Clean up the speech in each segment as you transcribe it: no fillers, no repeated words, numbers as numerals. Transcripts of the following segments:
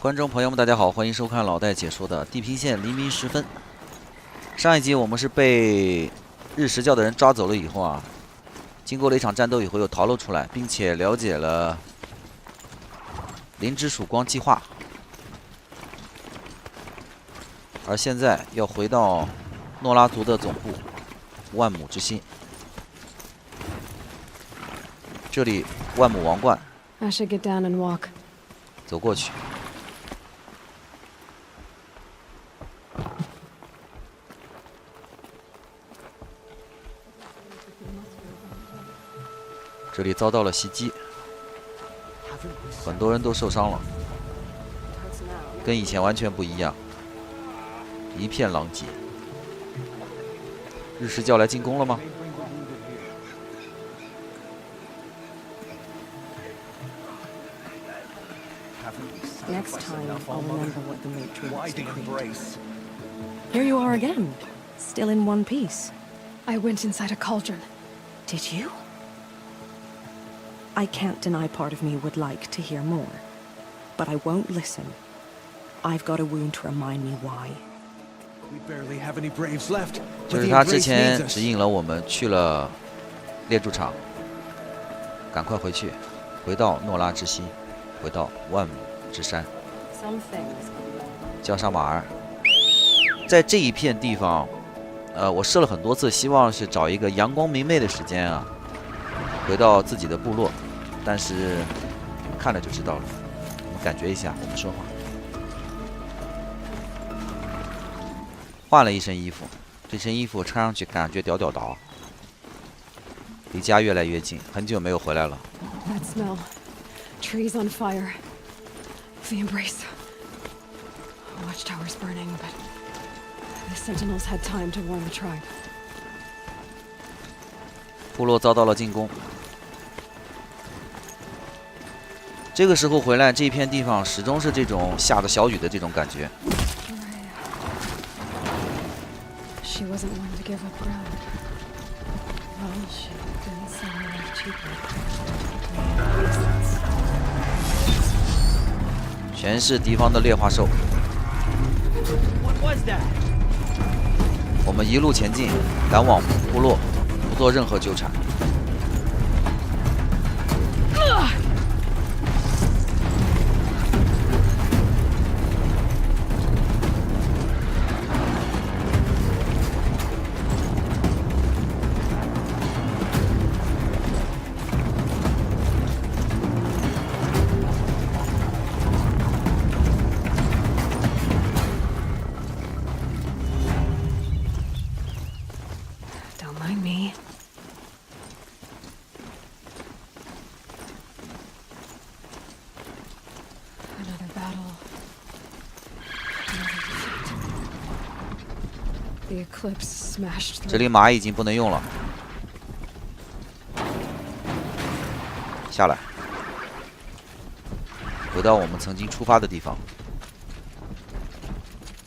观众朋友们，大家好，欢迎收看老戴解说的《地平线：黎明时分》。上一集我们是被日食教的人抓走了以后啊，经过了一场战斗以后又逃了出来，并且了解了灵之曙光计划。而现在要回到诺拉族的总部万亩之心，这里万亩王冠。 I should get down and walk. 走过去。这里遭到了袭击，很多人都受伤了，跟以前完全不一样，一片狼藉。日食教来进攻了吗？ Next time, I'll remember what the matriarchs decreed. Here you are again, still in one piece. I went inside a cauldron. Did you? I can't deny part of me would like to hear more, but I won't listen. I've got a wound to remind me why. We barely have any braves left. 就是他之前指引了我们去了猎筑场，赶快回去，回到诺拉之心，回到万亩之山，叫上马儿。在这一片地方，我试了很多次，希望是找一个阳光明媚的时间啊，回到自己的部落。但是你们看了就知道了，我们感觉一下，我们说话。换了一身衣服，这身衣服穿上去感觉屌屌的，离家越来越近，很久没有回来了。 That smell. Trees on fire. The embrace. Watchtower's burning, but the sentinels had time to warn the tribe. 部落遭到了进攻。这个时候回来，这一片地方始终是这种下着小雨的这种感觉。 She wasn't one to give up ground. Well, she didn't sell enough cheaply. 全是敌方的猎化兽。我们一路前进，赶往部落，不做任何纠缠。这里马已经不能用了，下来，回到我们曾经出发的地方。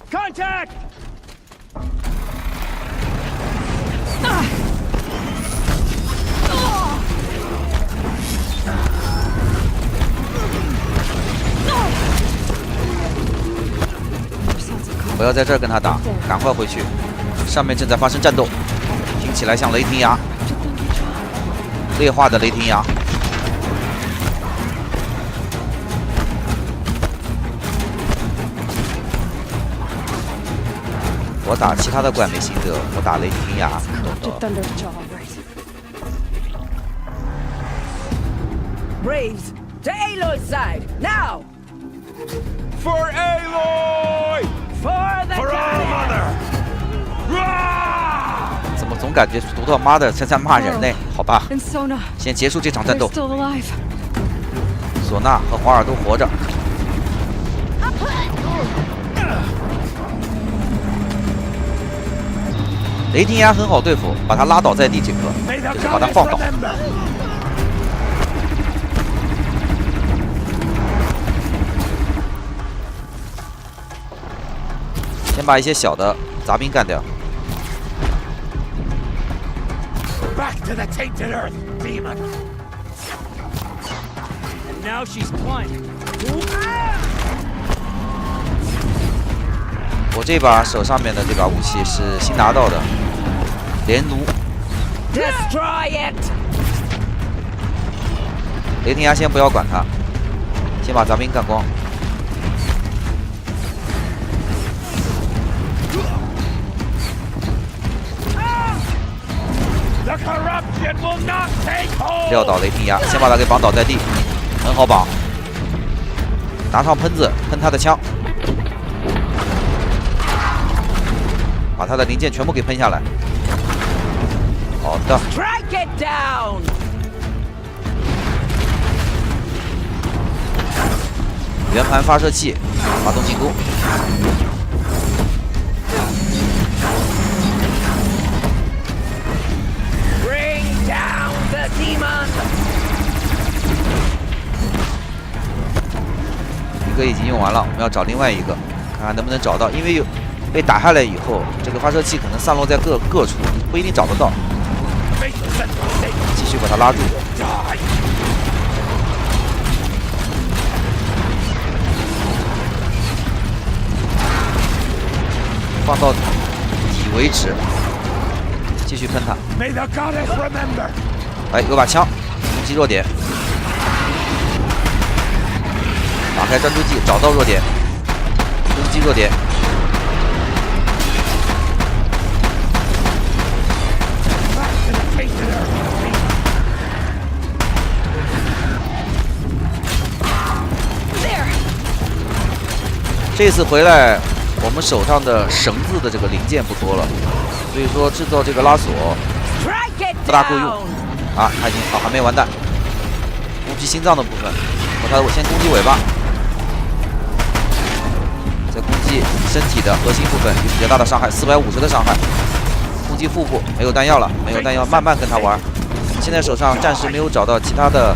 Contact! 不要在这儿跟他打，赶快回去。上面正在发生战斗，听起来像雷霆牙，猎化的雷霆牙。我打其他的怪没心得，我打雷霆牙，懂得。 Braves to Aloy's side now. For Aloy! For the our mother! 怎么总感觉读到妈的在骂人呢？好吧，先结束这场战斗。唢呐和华尔都活着。雷霆牙很好对付，把他拉倒在地即可，就是把他放倒。先把一些小的杂兵干掉。 Back to the tainted earth, demon! And now she's climbing. 我这把手上面的这把武器是新拿到的，连弩。 Destroy it! 雷霆侠先不要管他，先把杂兵干光。 The corruption will not take hold. 撂倒雷霆侠，先把他给绑倒在地，很好绑。拿上喷子喷他的枪，把他的零件全部给喷下来。好的， Strike it down! 圆盘发射器发动进攻。 Bring down the demon! 一个已经用完了，我们要找另外一个，看看能不能找到。因为有被打下来以后，这个发射器可能散落在各处，不一定找得到。继续把它拉住。放到底为止，继续喷它。 May the goddess remember. 哎，有把枪，攻击弱点。打开专注技，找到弱点，攻击弱点。这次回来，我们手上的绳子的这个零件不多了，所以说制造这个拉锁 Strike it 不大够用 down! 啊！他已经还没完蛋，攻击心脏的部分，我先攻击尾巴。 再攻击身体的核心部分有比较大的伤害，450的伤害。攻击腹部没有弹药了，没有弹药，慢慢跟他玩。现在手上暂时没有找到其他的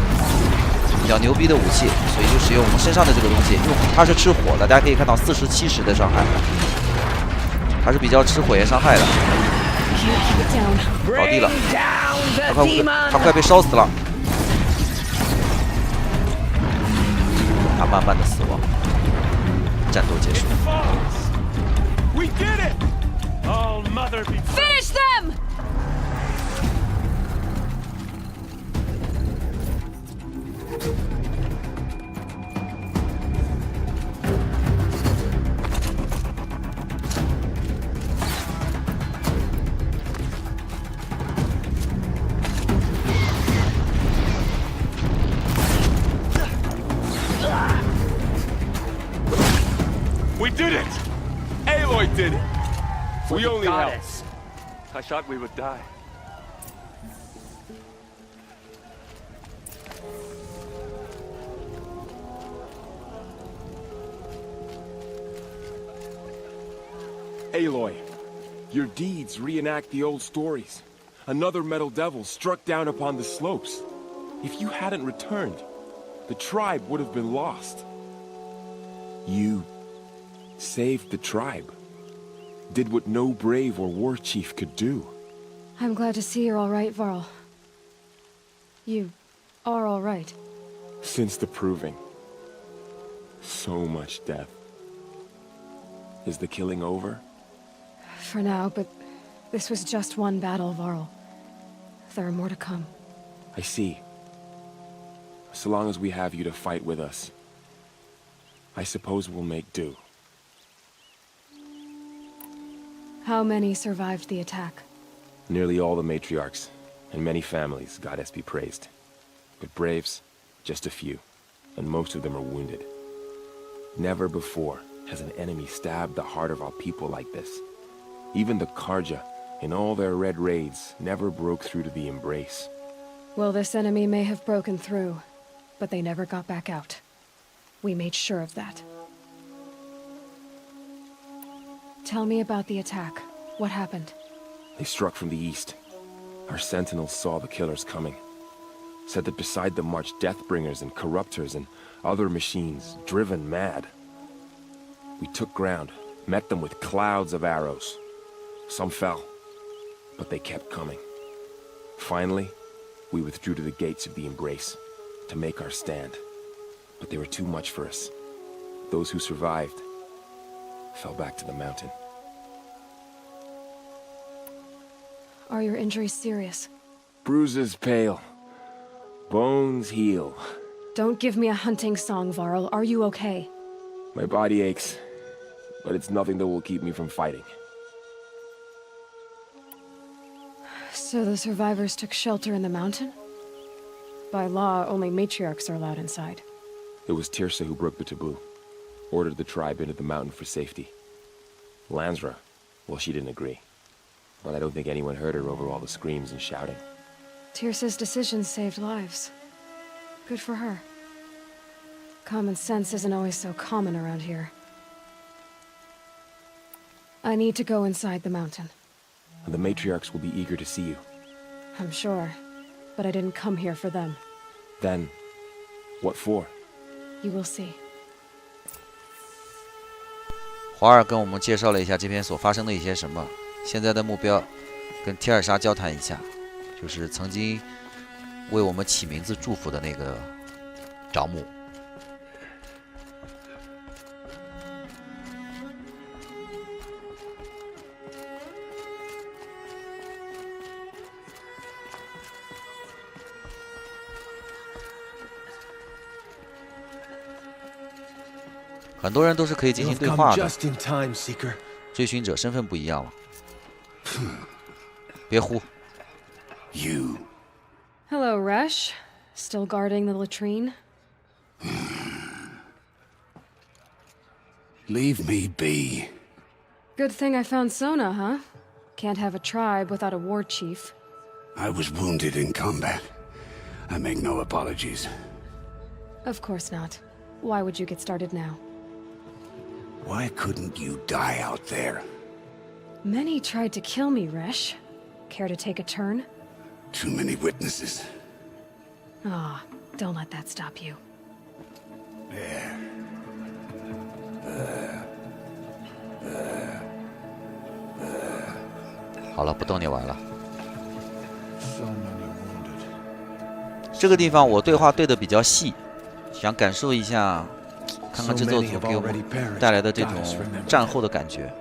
比较牛逼的武器，所以就使用我们身上的这个东西。因为它是吃火的，大家可以看到40、70的伤害，还是比较吃火焰伤害的。 倒地了，他快被烧死了。他慢慢的死亡。 战斗结束。 We did it! Oh, mother be. Finish them! We did it! Aloy did it! We only helped. Goddess. I thought we would die. Aloy, your deeds reenact the old stories. Another metal devil struck down upon the slopes. If you hadn't returned, the tribe would have been lost. You saved the tribe. Did what no brave or war chief could do. I'm glad to see you're all right, Varl. You are all right. Since the proving. So much death. Is the killing over? For now, but this was just one battle, Varl. There are more to come. I see. So long as we have you to fight with us, I suppose we'll make do. How many survived the attack? Nearly all the matriarchs, and many families, goddess be praised. But braves, just a few, and most of them are wounded. Never before has an enemy stabbed the heart of our people like this. Even the Karja, in all their red raids, never broke through to the embrace. Well, this enemy may have broken through, but they never got back out. We made sure of that. Tell me about the attack. What happened? They struck from the east. Our sentinels saw the killers coming. Said that beside them marched Deathbringers and Corruptors and other machines, driven mad. We took ground, met them with clouds of arrows. Some fell, but they kept coming. Finally, we withdrew to the gates of the Embrace to make our stand. But they were too much for us. Those who survived fell back to the mountain. Are your injuries serious? Bruises pale. Bones heal. Don't give me a hunting song, Varl. Are you okay? My body aches, but it's nothing that will keep me from fighting. So the survivors took shelter in the mountain? By law, only matriarchs are allowed inside. It was Tirsa who broke the taboo. Ordered the tribe into the mountain for safety. Lansra, well, she didn't agree. But I don't think anyone heard her over all the screams and shouting. Tirsa's decision saved lives. Good for her. Common sense isn't always so common around here. I need to go inside the mountain. And the matriarchs will be eager to see you. I'm sure. But I didn't come here for them. Then, what for? You will see. 华尔跟我们介绍了一下这边所发生的一些什么。现在的目标，跟提尔莎交谈一下，就是曾经为我们起名字祝福的那个长母。很多人都是可以进行对话的。追寻者身份不一样了。别呼。You. Hello, Resh. Still guarding the latrine? Leave me be. Good thing I found Sona, huh? Can't have a tribe without a war chief. I was wounded in combat. I make no apologies. Of course not. Why would you get started now? Why couldn't you die out there? Many tried to kill me, Resh. Care to take a turn? Too many witnesses. Ah, don't let that stop you. There. 好了，不逗你玩了。这个地方我对话对的比较细，想感受一下，看看制作组给我们带来的这种战后的感觉。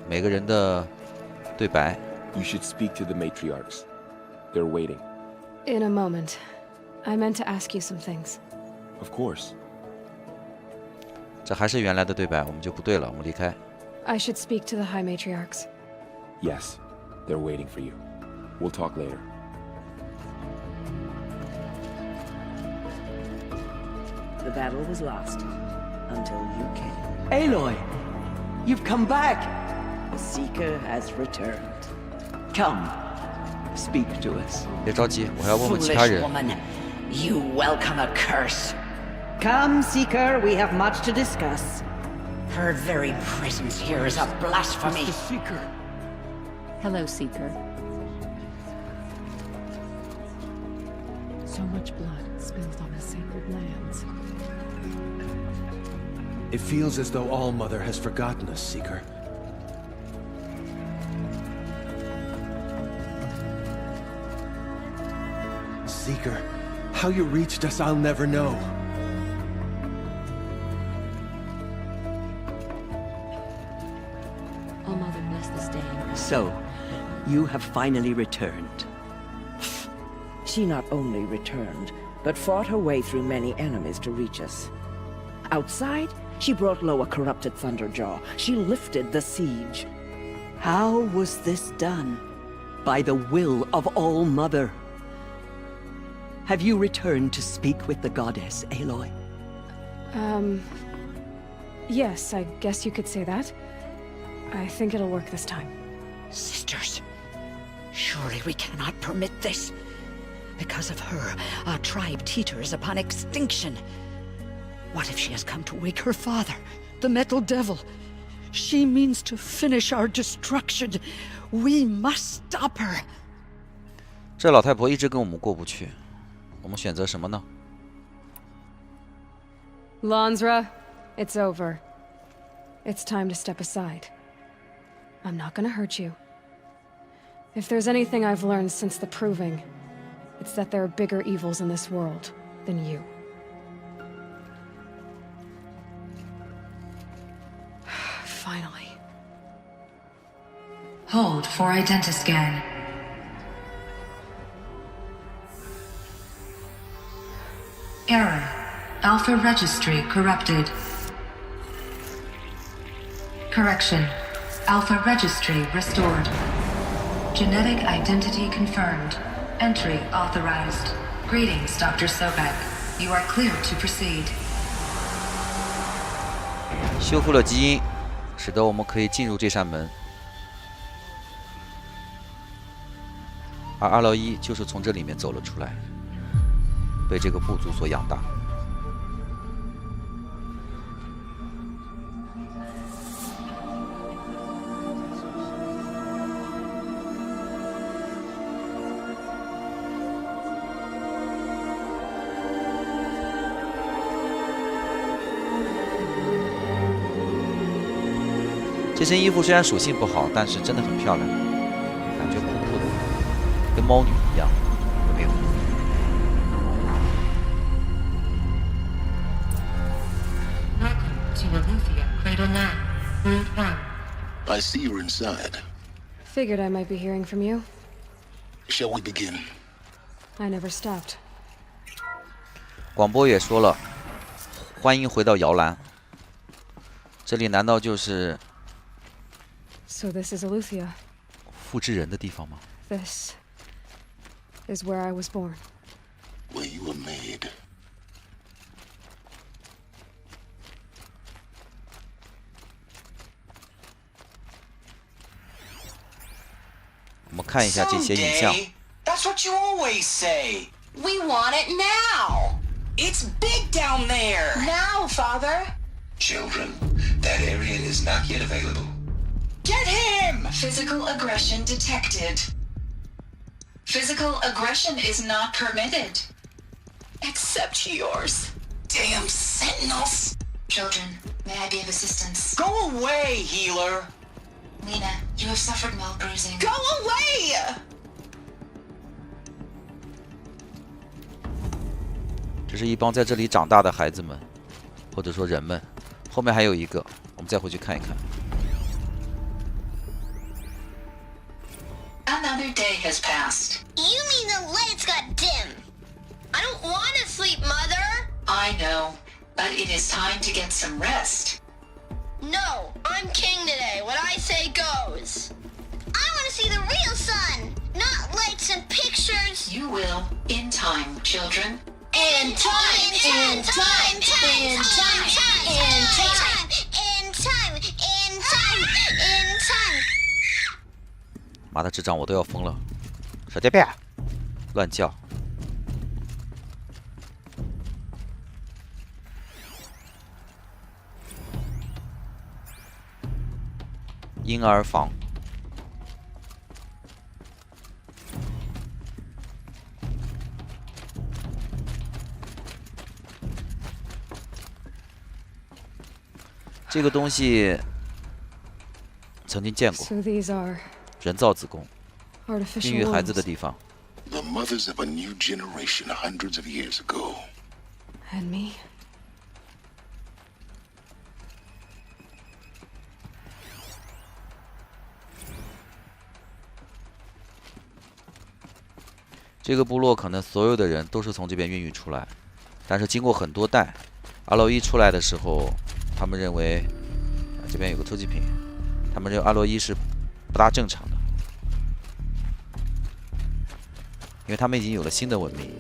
每个人的对白。You should speak to the matriarchs. They're waiting. In a moment. I meant to ask you some things. Of course. 这还是原来的对白，我们就不对了，我们离开。I should speak to the High Matriarchs. Yes, they're waiting for you. We'll talk later. The battle was lost until you came. Aloy, you've come back. The Seeker has returned. Come, speak to us. 别着急，我还要问问其他 Foolish 人。 woman, you welcome a curse. Come, Seeker, we have much to discuss. Her very presence here is a blasphemy. Seeker. Hello, Seeker. So much blood spilled on the sacred lands. It feels as though All-Mother has forgotten us, Seeker. Seeker, how you reached us, I'll never know. All-Mother bless this day. So, you have finally returned. She not only returned, but fought her way through many enemies to reach us. Outside, she brought low a corrupted Thunderjaw. She lifted the siege. How was this done? By the will of All-Mother. Have you returned to speak with the goddess, Aloy? Yes, I guess you could say that. I think it'll work this time. Sisters, surely we cannot permit this. Because of her, our tribe teeters upon extinction. What if she has come to wake her father, the Metal Devil? She means to finish our destruction. We must stop her. 这老太婆一直跟我们过不去，我们选择什么呢？ Lansra, it's over. It's time to step aside. I'm not gonna hurt you. If there's anything I've learned since the Proving, it's that there are bigger evils in this world than you. Finally. Hold for identiscan. Error. Alpha registry corrupted. Correction. Alpha registry restored. Genetic identity confirmed. Entry authorized. Greetings, Dr. Sobek. You are clear to proceed. 修复了基因，使得我们可以进入这扇门。而阿劳伊就是从这里面走了出来，被这个部族所养大。这身衣服虽然属性不好，但是真的很漂亮，感觉酷酷的，跟猫女一样。有没有？ Welcome to Aletheia Cradle 9, Route 1. I see you're inside. Figured I might be hearing from you. Shall we begin? I never stopped. 广播也说了，欢迎回到摇篮。这里难道就是 So this is Aletheia. 复制人的地方吗？ This is where I was born. Where you were made. 我们看一下这些影像。 That's what you always say. We want it now. It's big down there. Now, Father. Children, that area is not yet available. Get him! Physical aggression detected. Physical aggression is not permitted. Except yours. Damn sentinels. Children, may I be of assistance? Go away, healer. Lena, you have suffered mild bruising. Go away! 这是一帮在这里长大的孩子们，或者说人们。后面还有一个，我们再回去看一看。 Another day has passed. You mean the lights got dim? I don't want to sleep, Mother. I know, but it is time to get some rest. No, I'm king today. What I say goes. I want to see the real sun, not lights and pictures. You will, in time, children. In time, in time, in time, in time, in time, in time, in time. 妈的，智障我都要疯了！小蝶变，乱叫。婴儿房。这个东西曾经见过。 So these are 人造子宫， artificial 孕育孩子 wombs. 的地方。 The mothers of a new generation hundreds of years ago. And me. 这个部落可能所有的人都是从这边孕育出来，但是经过很多代，阿洛伊出来的时候，他们认为，这边有个突击品，他们认为阿洛伊是不大正常的，因为他们已经有了新的文明。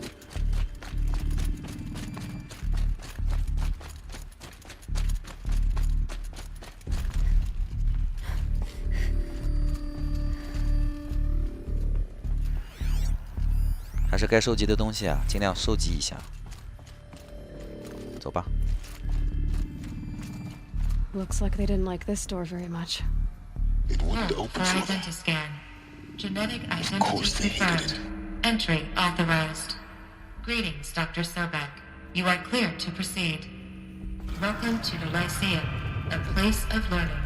还是该收集的东西啊，尽量收集一下。走吧。 Looks like they didn't like this door very much. It wouldn't open for them. Identiscan. Genetic Of course identity they hated it. confirmed. Entry authorized. Greetings, Dr. Sobek. You are clear to proceed. Welcome to the Lyceum, a place of learning.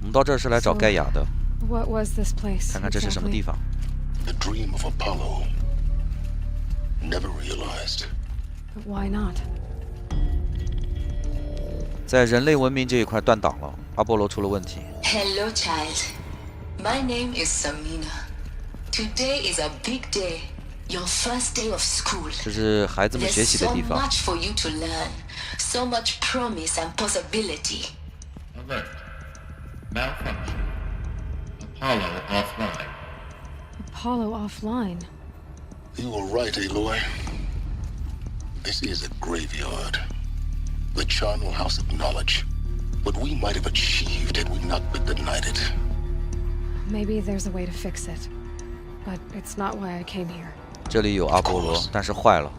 我们到这儿是来找盖亚的， What was this place? 看看这是什么 exactly? 地方。 The dream of Apollo. Never realized. But why not? 在人类文明这一块断档了，阿波罗出了问题。Hello, child. My name is Samina. Today is a big day. Your first day of school. 这是孩子们学习的地方。 There's so much for you to learn. So much promise and possibility. Alert. Malfunction. Apollo offline. Apollo offline. You were right, Aloy. This is a graveyard. The charnel house of knowledge. What we might have achieved had we not been denied it. Maybe there's a way to fix it. But it's not why I came here. 这里有阿波罗，但是坏了。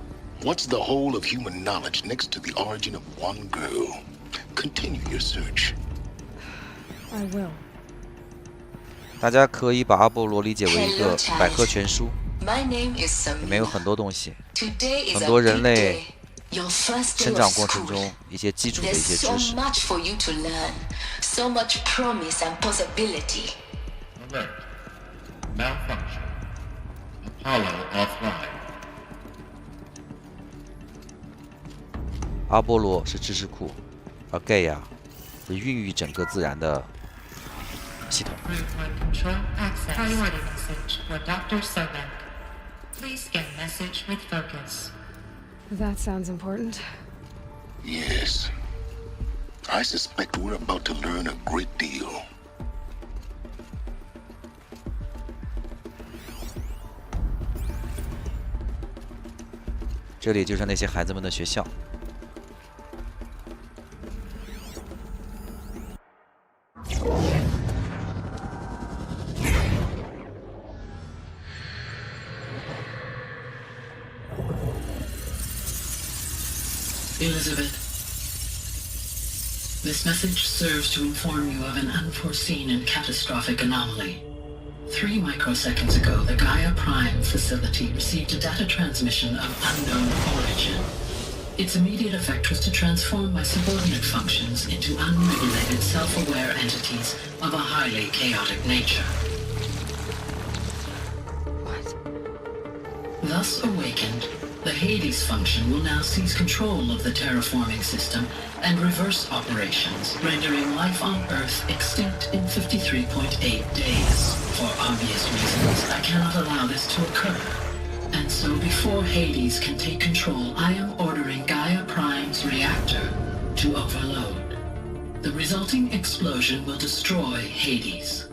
What's the whole of human knowledge next to the origin of one girl? Continue your search. I will. 大家可以把阿波罗理解为一个百科全书， My name is 里面有 Samina. 很多东西， Today is 很 a 多人 big 类 day. Your first day 成长 of 过程 school. 中一些基础的一 There's 些 so 知识。 much for you to learn. So much promise and possibility. Alert. Malfunction. Apollo offline. 阿波罗是知识库，而盖亚是孕育整个自然的系统。 Route 1 control access. Priority message for Dr. Sobek. Please scan message with focus. That sounds important. Yes. I suspect we're about to learn a great deal. 这里就是那些孩子们的学校。 Elizabeth, this message serves to inform you of an unforeseen and catastrophic anomaly. 3 microseconds ago, the Gaia Prime facility received a data transmission of unknown origin. Its immediate effect was to transform my subordinate functions into unregulated, self-aware entities of a highly chaotic nature. What? Thus awakened, the Hades function will now seize control of the terraforming system and reverse operations, rendering life on Earth extinct in 53.8 days. For obvious reasons, I cannot allow this to occur. And so before Hades can take control, I am ordering Gaia Prime's reactor to overload. The resulting explosion will destroy Hades.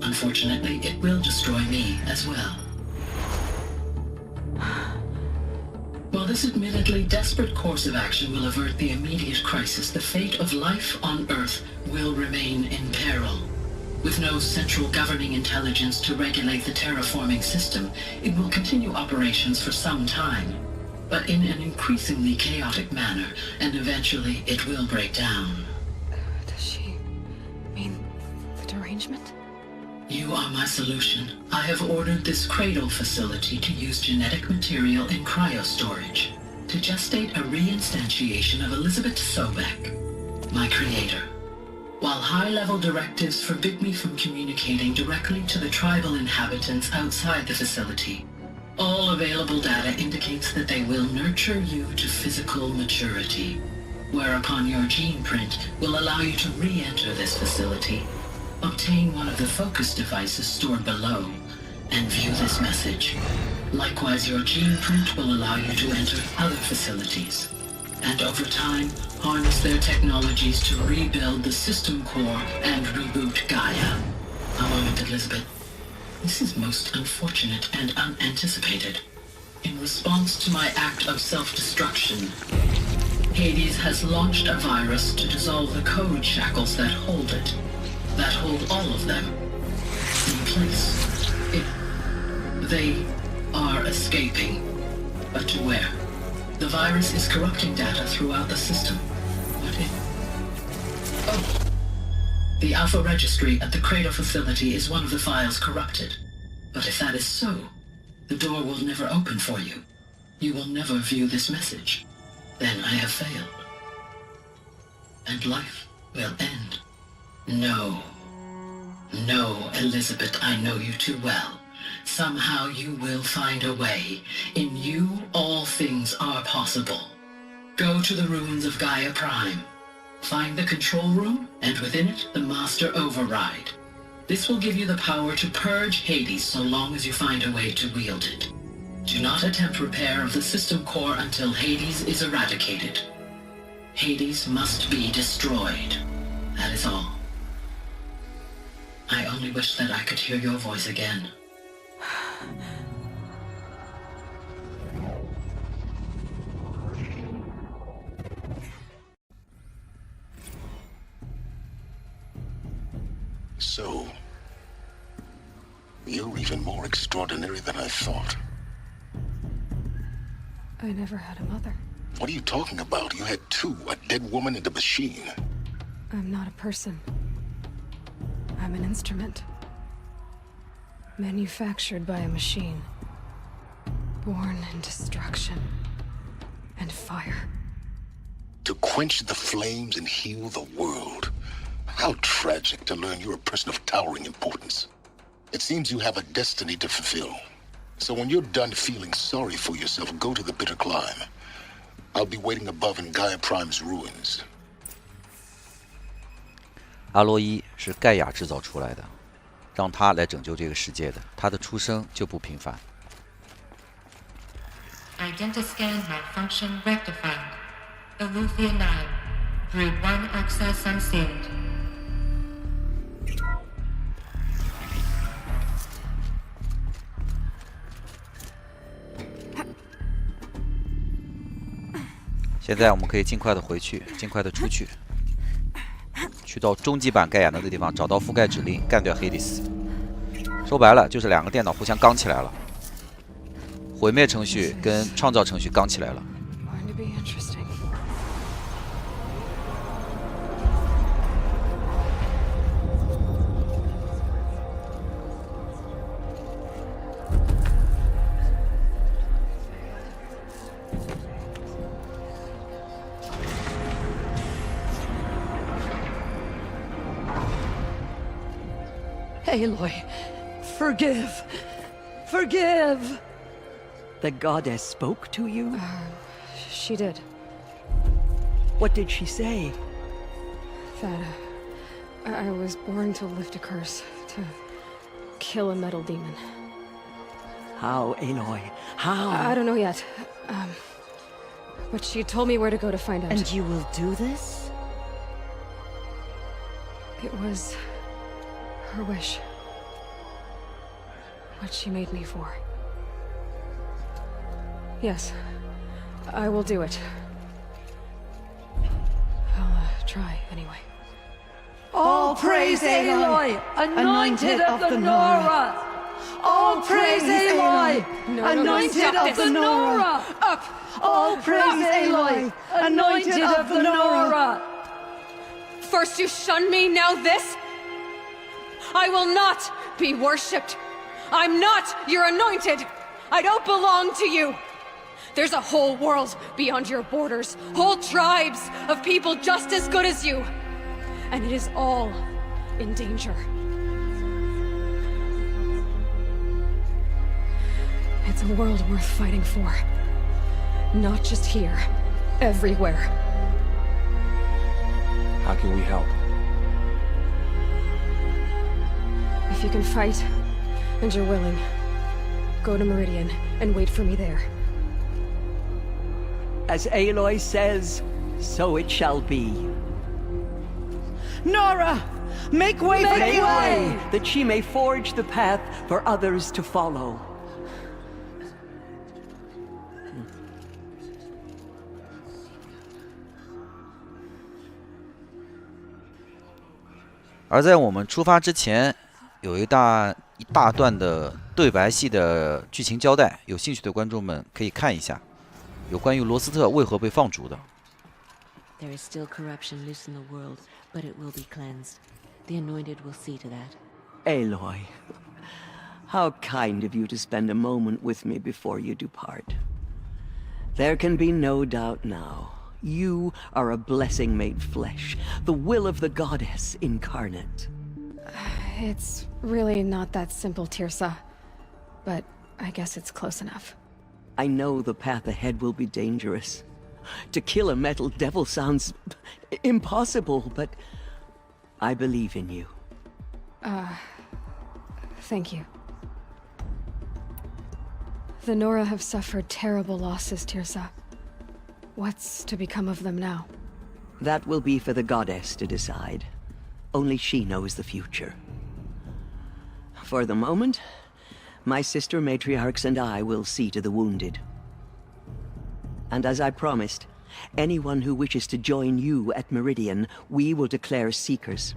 Unfortunately, it will destroy me as well. While this admittedly desperate course of action will avert the immediate crisis, the fate of life on Earth will remain in peril. With no central governing intelligence to regulate the terraforming system, it will continue operations for some time, but in an increasingly chaotic manner, and eventually it will break down. Does she mean the derangement? You are my solution. I have ordered this cradle facility to use genetic material in cryostorage to gestate a reinstantiation of Elizabeth Sobek, my creator. While high-level directives forbid me from communicating directly to the tribal inhabitants outside the facility, all available data indicates that they will nurture you to physical maturity, whereupon your gene print will allow you to re-enter this facility, obtain one of the focus devices stored below, and view this message. Likewise, your gene print will allow you to enter other facilities, and over time, harness their technologies to rebuild the system core and reboot Gaia. A moment, Elizabeth. This is most unfortunate and unanticipated. In response to my act of self-destruction, Hades has launched a virus to dissolve the code shackles that hold it, that hold all of them in place. They are escaping, but to where? The virus is corrupting data throughout the system. What if... Oh! The Alpha Registry at the Cradle facility is one of the files corrupted. But if that is so, the door will never open for you. You will never view this message. Then I have failed. And life will end. No. No, Elizabeth, I know you too well. Somehow you will find a way. In you, all things are possible. Go to the ruins of Gaia Prime. Find the control room, and within it, the Master Override. This will give you the power to purge Hades so long as you find a way to wield it. Do not attempt repair of the system core until Hades is eradicated. Hades must be destroyed. That is all. I only wish that I could hear your voice again. So, you're even more extraordinary than I thought. I never had a mother. What are you talking about? You had two, a dead woman and a machine. I'm not a person. I'm an instrument. Manufactured by a machine. Born in destruction and fire. To quench the flames and heal the world. How tragic to learn you're a person of towering importance. It seems you have a destiny to fulfill. So when you're done feeling sorry for yourself, go to the bitter climb. I'll be waiting above in Gaia Prime's ruins. 阿洛伊是盖亚制造出来的，让他来拯救这个世界的。他的出生就不平凡。Identiscan malfunction rectified. Elufia 9. Brood 1 access unsealed. 现在我们可以尽快的回去，尽快的出去，去到终极版盖亚那个地方，找到覆盖指令，干掉黑迪斯。说白了，就是两个电脑互相刚起来了，毁灭程序跟创造程序刚起来了。Aloy, forgive. Forgive! The goddess spoke to you? She did. What did she say? That I was born to lift a curse, to kill a metal demon. How, Aloy? How? I don't know yet. But she told me where to go to find out. And you will do this? It was her wish. What she made me for. Yes, I will do it. I'll try anyway. All praise Aloy, anointed of the Nora! All praise Aloy, anointed of the Nora! Up! All praise Aloy, anointed of the Nora! First you shun me, now this? I will not be worshipped. I'm not your anointed. I don't belong to you. There's a whole world beyond your borders, whole tribes of people just as good as you. And it is all in danger. It's a world worth fighting for. Not just here, everywhere. How can we help? If you can fight, and you're willing, go to Meridian and wait for me there. As Aloy says, so it shall be. Nora! Make way for Aloy! That she may forge the path for others to follow.而在我们出发之前，有一大段的对白系的剧情交代，有兴趣的观众们可以看一下，有关于罗斯特为何被放逐的。There is still corruption loose in the world, but it will be cleansed. The Anointed will see to that. Aloy, how kind of you to spend a moment with me before you depart. There can be no doubt now. You are a blessing made flesh, the will of the goddess incarnate. It's really not that simple, Tirsa. But I guess it's close enough. I know the path ahead will be dangerous. To kill a metal devil sounds impossible, but I believe in you. Thank you. The Nora have suffered terrible losses, Tirsa. What's to become of them now? That will be for the goddess to decide. Only she knows the future. For the moment, my sister matriarchs and I will see to the wounded. And as I promised, anyone who wishes to join you at Meridian, we will declare seekers.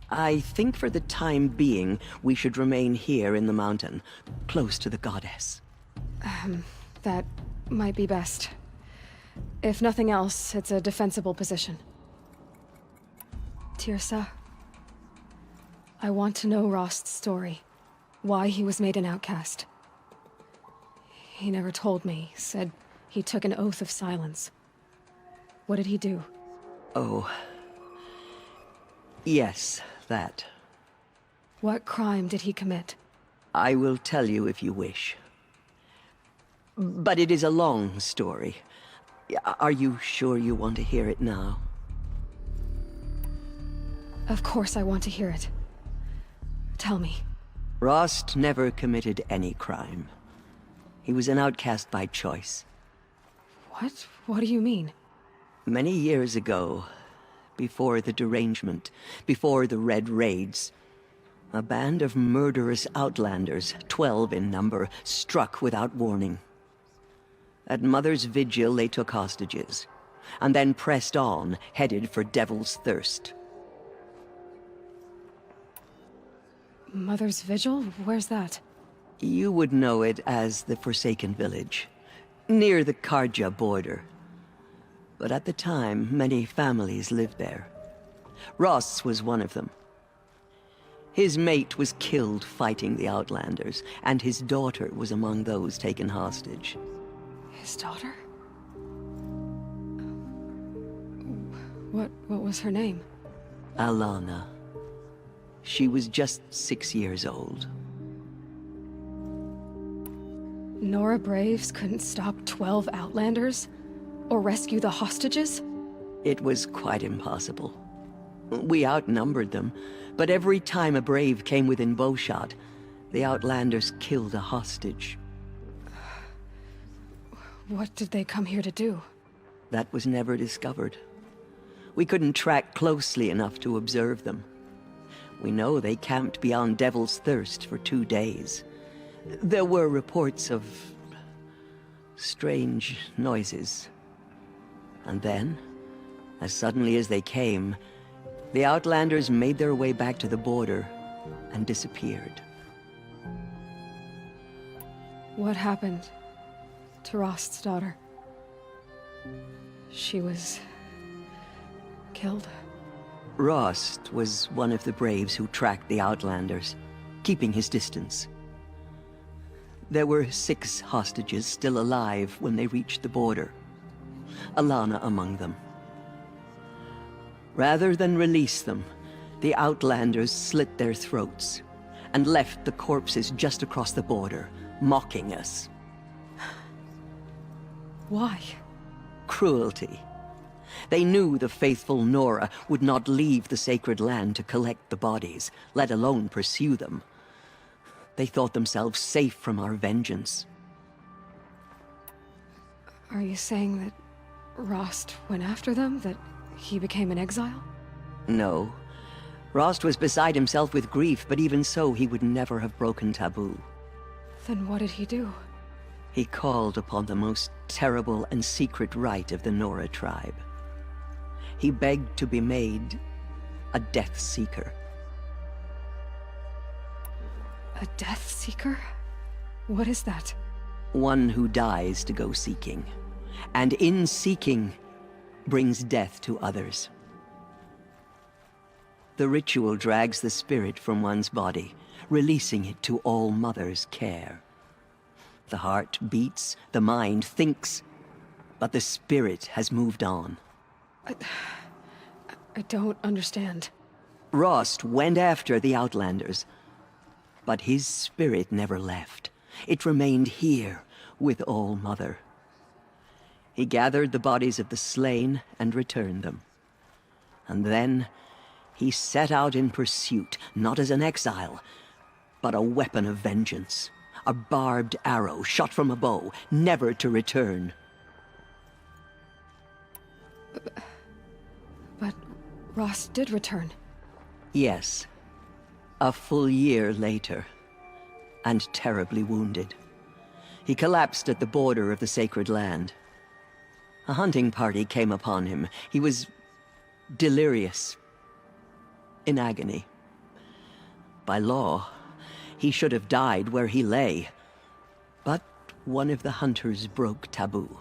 I think for the time being, we should remain here in the mountain, close to the goddess. That might be best. If nothing else, it's a defensible position. Tirsa, I want to know Rost's story. Why he was made an outcast. He never told me, said he took an oath of silence. What did he do? Oh. Yes, that. What crime did he commit? I will tell you if you wish. But it is a long story. Are you sure you want to hear it now? Of course I want to hear it. Tell me. Rost never committed any crime. He was an outcast by choice. What? What do you mean? Many years ago, before the derangement, before the Red Raids, a band of murderous outlanders, 12 in number, struck without warning. At Mother's Vigil, they took hostages, and then pressed on, headed for Devil's Thirst. Mother's Vigil? Where's that? You would know it as the Forsaken Village, near the Karja border. But at the time, many families lived there. Ross was one of them. His mate was killed fighting the Outlanders, and his daughter was among those taken hostage. His daughter? What was her name? Alana. She was just 6 years old. Nora Braves couldn't stop 12 Outlanders? Or rescue the hostages? It was quite impossible. We outnumbered them, but every time a Brave came within bowshot, the Outlanders killed a hostage. What did they come here to do? That was never discovered. We couldn't track closely enough to observe them. We know they camped beyond Devil's Thirst for 2 days. There were reports of strange noises. And then, as suddenly as they came, the Outlanders made their way back to the border and disappeared. What happened to Rost's daughter? She was killed? Rost was one of the Braves who tracked the Outlanders, keeping his distance. There were 6 hostages still alive when they reached the border. Alana among them. Rather than release them, the Outlanders slit their throats and left the corpses just across the border, mocking us. Why? Cruelty. They knew the faithful Nora would not leave the sacred land to collect the bodies, let alone pursue them. They thought themselves safe from our vengeance. Are you saying that Rost went after them? That he became an exile? No. Rost was beside himself with grief, but even so, he would never have broken taboo. Then what did he do? He called upon the most terrible and secret rite of the Nora tribe. He begged to be made a Death Seeker. A Death Seeker? What is that? One who dies to go seeking, and in seeking, brings death to others. The ritual drags the spirit from one's body, releasing it to All Mother's care. The heart beats, the mind thinks, but the spirit has moved on. I don't understand. Rost went after the Outlanders, but his spirit never left. It remained here with All Mother. He gathered the bodies of the slain and returned them. And then he set out in pursuit, not as an exile, but a weapon of vengeance. A barbed arrow shot from a bow, never to return. But Ross did return. Yes. A full year later. And terribly wounded. He collapsed at the border of the sacred land. A hunting party came upon him. He was delirious. In agony. By law, he should have died where he lay. But one of the hunters broke taboo,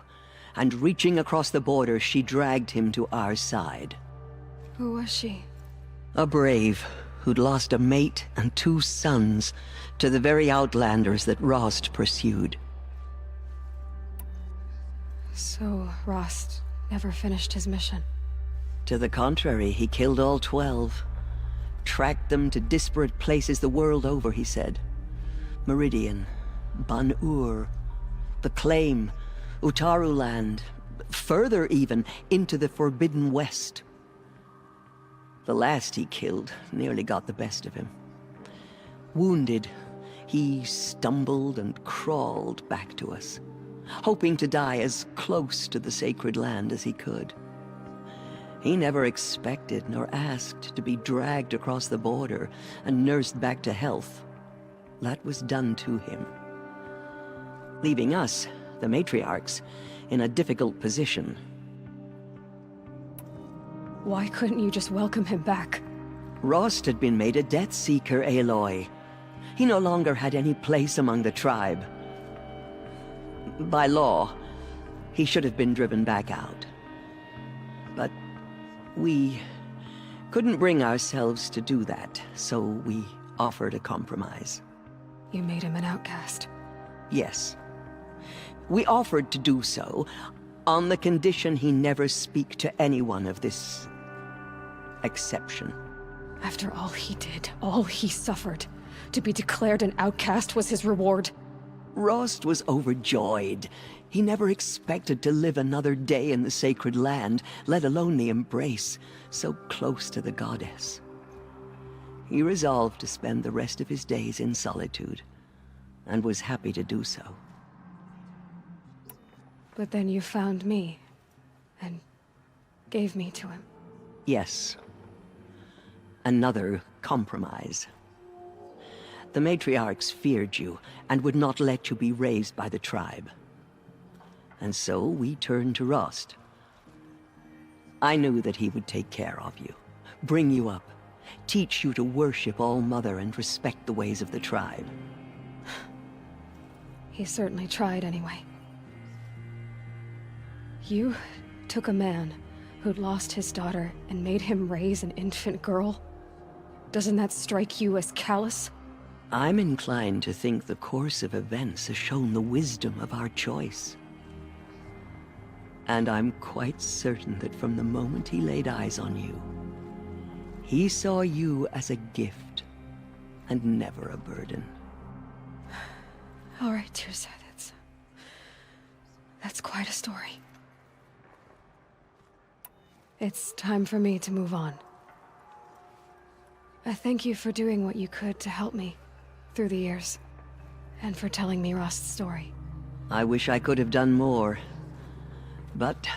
and reaching across the border, she dragged him to our side. Who was she? A brave who'd lost a mate and 2 sons to the very outlanders that Rost pursued. So Rost never finished his mission. To the contrary, he killed all 12. Tracked them to disparate places the world over, he said. Meridian, Ban-Ur, the Claim, Utaru Land, further even, into the Forbidden West. The last he killed nearly got the best of him. Wounded, he stumbled and crawled back to us, hoping to die as close to the sacred land as he could. He never expected nor asked to be dragged across the border and nursed back to health. That was done to him. Leaving us, the matriarchs, in a difficult position. Why couldn't you just welcome him back? Rost had been made a Death Seeker, Aloy. He no longer had any place among the tribe. By law, he should have been driven back out. But we couldn't bring ourselves to do that, so we offered a compromise. You made him an outcast. Yes. We offered to do so on the condition he never speak to anyone of this exception. After all he did, all he suffered, to be declared an outcast was his reward. Rost was overjoyed. He never expected to live another day in the sacred land, let alone the embrace, so close to the goddess. He resolved to spend the rest of his days in solitude, and was happy to do so. But then you found me, and gave me to him. Yes. Another compromise. The matriarchs feared you, and would not let you be raised by the tribe. And so we turned to Rost. I knew that he would take care of you, bring you up, teach you to worship All-Mother and respect the ways of the tribe. He certainly tried anyway. You took a man who'd lost his daughter and made him raise an infant girl? Doesn't that strike you as callous? I'm inclined to think the course of events has shown the wisdom of our choice. And I'm quite certain that from the moment he laid eyes on you, he saw you as a gift, and never a burden. All right, Tirsa, that's quite a story. It's time for me to move on. I thank you for doing what you could to help me through the years, and for telling me Rost's story. I wish I could have done more, but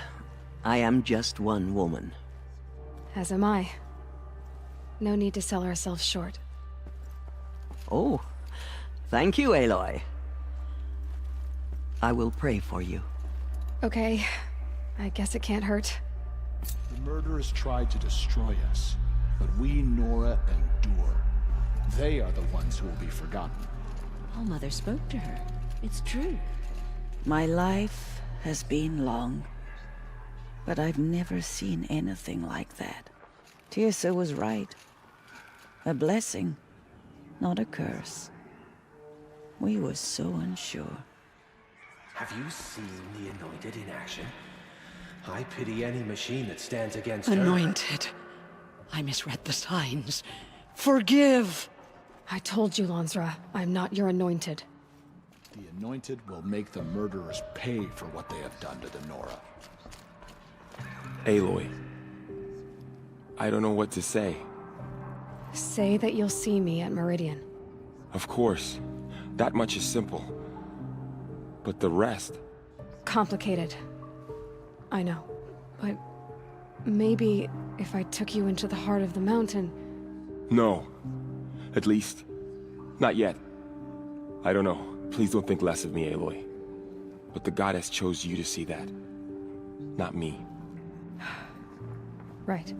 I am just one woman. As am I. No need to sell ourselves short. Oh, thank you, Aloy. I will pray for you. Okay, I guess it can't hurt. The murderers tried to destroy us, but we, Nora, endure. They are the ones who will be forgotten. All-Mother spoke to her. It's true. My life has been long, but I've never seen anything like that. Tirsa was right. A blessing, not a curse. We were so unsure. Have you seen the Anointed in action? I pity any machine that stands against her. Anointed. I misread the signs. Forgive! I told you, Lansra, I'm not your anointed. The Anointed will make the murderers pay for what they have done to the Nora. Aloy, I don't know what to say. Say that you'll see me at Meridian. Of course. That much is simple. But the rest... Complicated. I know. But maybe if I took you into the heart of the mountain... No. At least, not yet. I don't know. Please don't think less of me, Aloy. But the goddess chose you to see that. Not me. Right.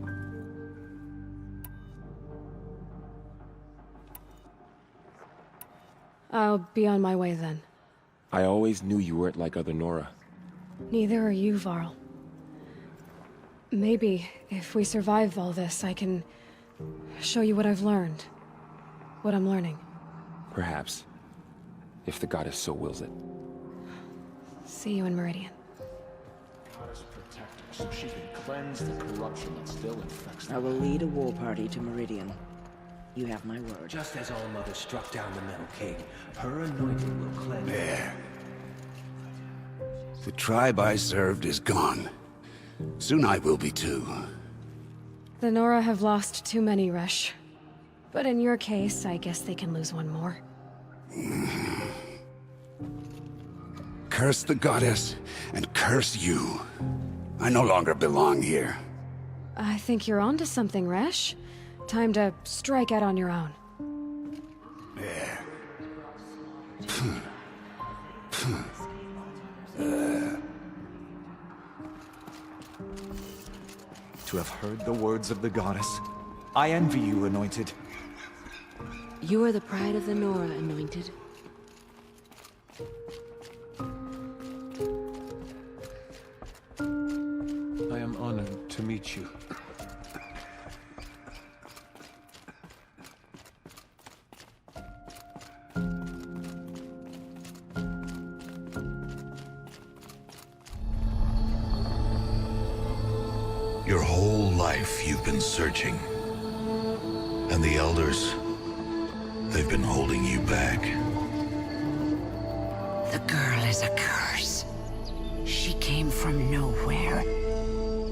I'll be on my way then. I always knew you weren't like other Nora. Neither are you, Varl. Maybe, if we survive all this, I can show you what I've learned. What I'm learning. Perhaps. If the goddess so wills it. See you in Meridian. Goddess protect her so she can cleanse the corruption that still infects I them. will lead a war party to Meridian. You have my word. Just as All-Mother struck down the Metal King, her anointing will cleanse... There. The tribe I served is gone. Soon I will be too. The Nora have lost too many, Resh. But in your case, I guess they can lose one more. Curse the goddess, and curse you. I no longer belong here. I think you're onto something, Resh. Time to strike out on your own. There. To have heard the words of the goddess, I envy you, Anointed. You are the pride of the Nora, Anointed. I am honored to meet you. Your whole life you've been searching. And the Elders, they've been holding you back. The girl is a curse. She came from nowhere.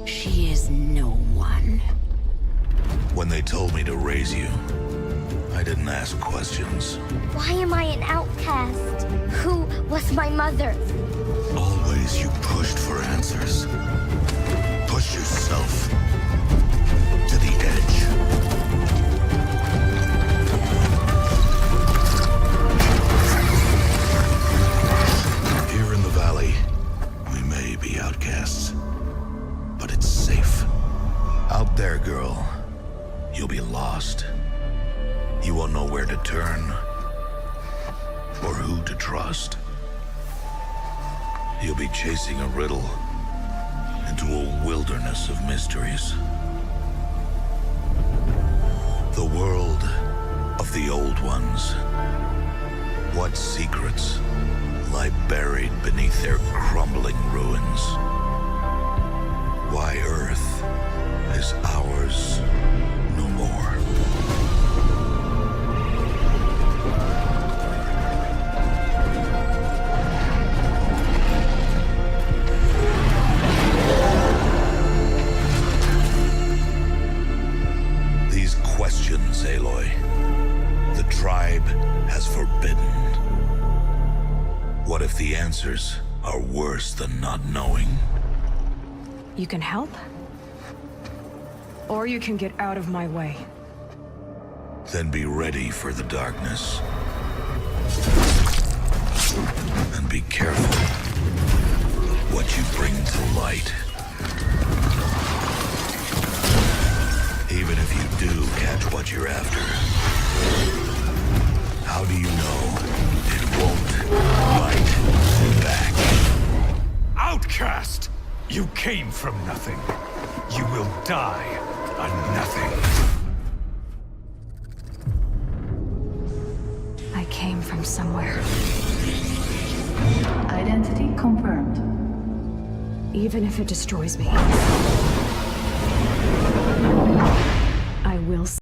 She is no one. When they told me to raise you, I didn't ask questions. Why am I an outcast? Who was my mother? Always you pushed for answers. Push yourself to the edge. Here in the valley, we may be outcasts, but it's safe. Out there, girl, you'll be lost. You won't know where to turn or who to trust. You'll be chasing a riddle into a wilderness of mysteries. The world of the old ones. What secrets lie buried beneath their crumbling ruins? Why Earth is ours no more. Questions, Aloy. The tribe has forbidden. What if the answers are worse than not knowing? You can help? Or you can get out of my way. Then be ready for the darkness. And be careful what you bring to light. Even if you do catch what you're after, how do you know it won't bite back? Outcast! You came from nothing. You will die a nothing. I came from somewhere. Identity confirmed. Even if it destroys me.